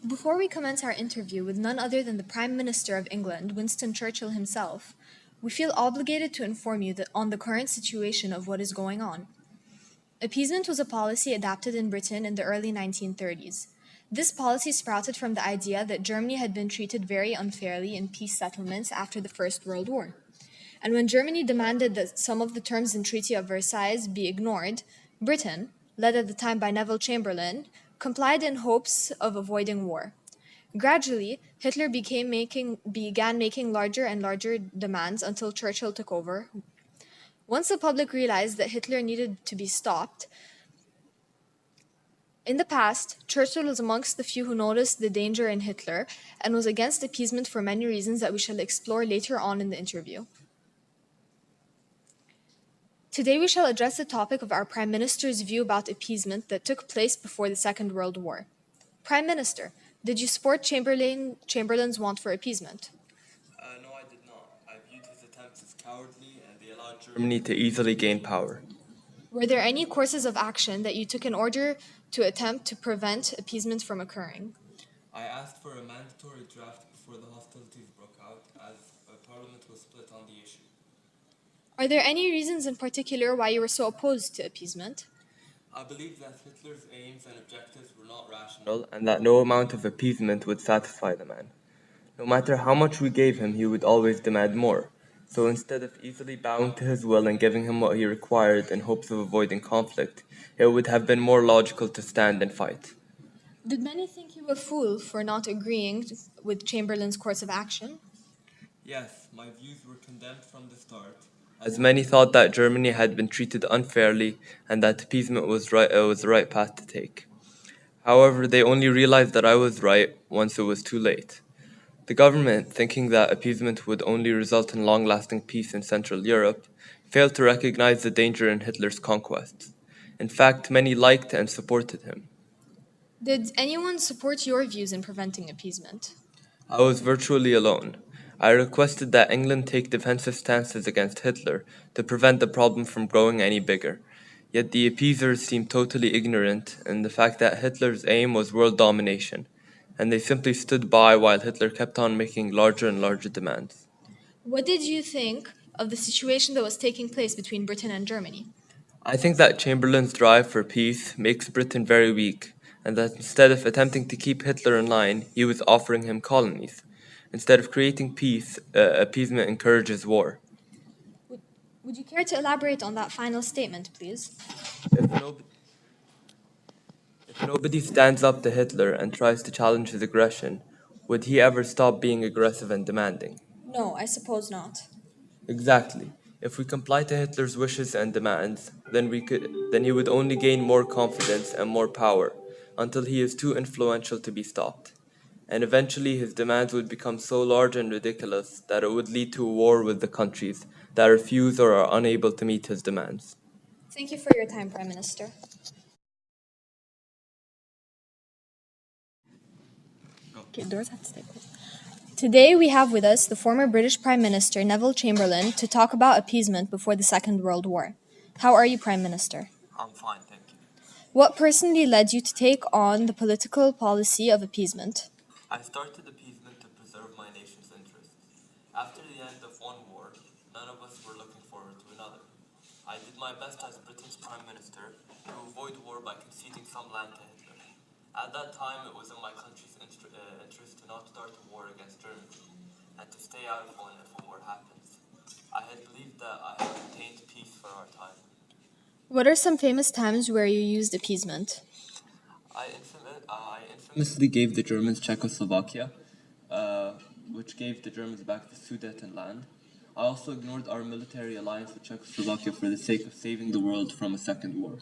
Before we commence our interview with none other than the Prime Minister of England, Winston Churchill himself, we feel obligated to inform you on the current situation of what is going on. Appeasement was a policy adopted in Britain in the early 1930s. This policy sprouted from the idea that Germany had been treated very unfairly in peace settlements after the First World War. And when Germany demanded that some of the terms in Treaty of Versailles be ignored, Britain, led at the time by Neville Chamberlain, complied in hopes of avoiding war. Gradually, Hitler began making larger and larger demands until Churchill took over. Once the public realized that Hitler needed to be stopped, in the past, Churchill was amongst the few who noticed the danger in Hitler and was against appeasement for many reasons that we shall explore later on in the interview. Today we shall address the topic of our Prime Minister's view about appeasement that took place before the Second World War. Prime Minister, did you support Chamberlain's want for appeasement? No, I did not. I viewed his attempts as cowardly and they allowed Germany to easily gain power. Were there any courses of action that you took in order to attempt to prevent appeasement from occurring? I asked for a mandatory draft before the hostilities broke out, as Parliament was split on the issue. Are there any reasons in particular why you were so opposed to appeasement? I believe that Hitler's aims and objectives were not rational, and that no amount of appeasement would satisfy the man. No matter how much we gave him, he would always demand more. So instead of easily bowing to his will and giving him what he required in hopes of avoiding conflict, it would have been more logical to stand and fight. Did many think you a fool for not agreeing with Chamberlain's course of action? Yes, my views were condemned from the start, as many thought that Germany had been treated unfairly and that appeasement was the right path to take. However, they only realized that I was right once it was too late. The government, thinking that appeasement would only result in long-lasting peace in Central Europe, failed to recognize the danger in Hitler's conquests. In fact, many liked and supported him. Did anyone support your views in preventing appeasement? I was virtually alone. I requested that England take defensive stances against Hitler to prevent the problem from growing any bigger. Yet the appeasers seemed totally ignorant in the fact that Hitler's aim was world domination, and they simply stood by while Hitler kept on making larger and larger demands. What did you think of the situation that was taking place between Britain and Germany? I think that Chamberlain's drive for peace makes Britain very weak, and that instead of attempting to keep Hitler in line, he was offering him colonies. Instead of creating peace, appeasement encourages war. Would you care to elaborate on that final statement, please? If, no, if nobody stands up to Hitler and tries to challenge his aggression, would he ever stop being aggressive and demanding? No, I suppose not. Exactly. If we comply to Hitler's wishes and demands, then he would only gain more confidence and more power until he is too influential to be stopped. And eventually his demands would become so large and ridiculous that it would lead to a war with the countries that refuse or are unable to meet his demands. Thank you for your time, Prime Minister. Okay, doors have to stay closed. Today we have with us the former British Prime Minister Neville Chamberlain to talk about appeasement before the Second World War. How are you, Prime Minister? I'm fine, thank you. What personally led you to take on the political policy of appeasement? I started appeasement to preserve my nation's interests. After the end of one war, none of us were looking forward to another. I did my best as Britain's Prime Minister to avoid war by conceding some land to Hitler. At that time, it was in my country's interest to not start a war against Germany and to stay out of one if a war happens. I had believed that I had obtained peace for our time. What are some famous times where you used appeasement? I infamously gave the Germans Czechoslovakia, which gave the Germans back the Sudetenland. I also ignored our military alliance with Czechoslovakia for the sake of saving the world from a second war.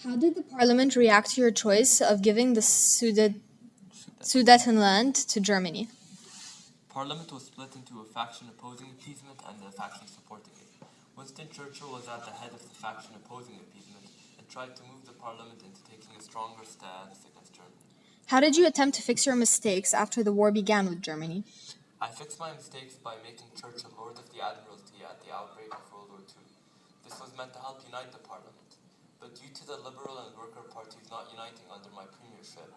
How did the Parliament react to your choice of giving the Sudetenland to Germany? Parliament was split into a faction opposing appeasement and a faction supporting it. Winston Churchill was at the head of the faction opposing appeasement and tried to move the Parliament into taking a stronger stance against Germany. How did you attempt to fix your mistakes after the war began with Germany? I fixed my mistakes by making Churchill Lord of the Admiralty at the outbreak of World War II. This was meant to help unite the Parliament, but due to the Liberal and Worker parties not uniting under my premiership,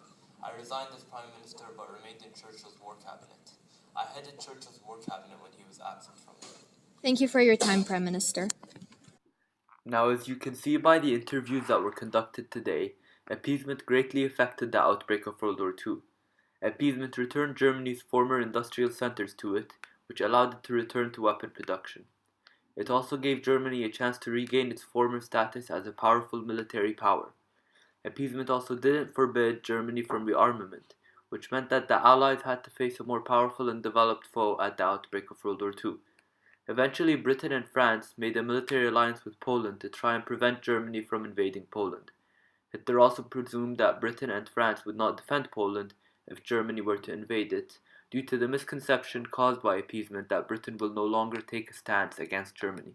I resigned as Prime Minister but remained in Churchill's war cabinet. I headed Churchill's war cabinet when he was absent from it. Thank you for your time, Prime Minister. Now, as you can see by the interviews that were conducted today, appeasement greatly affected the outbreak of World War II. Appeasement returned Germany's former industrial centers to it, which allowed it to return to weapon production. It also gave Germany a chance to regain its former status as a powerful military power. Appeasement also didn't forbid Germany from rearmament, which meant that the Allies had to face a more powerful and developed foe at the outbreak of World War II. Eventually, Britain and France made a military alliance with Poland to try and prevent Germany from invading Poland. Hitler also presumed that Britain and France would not defend Poland if Germany were to invade it, due to the misconception caused by appeasement that Britain will no longer take a stance against Germany.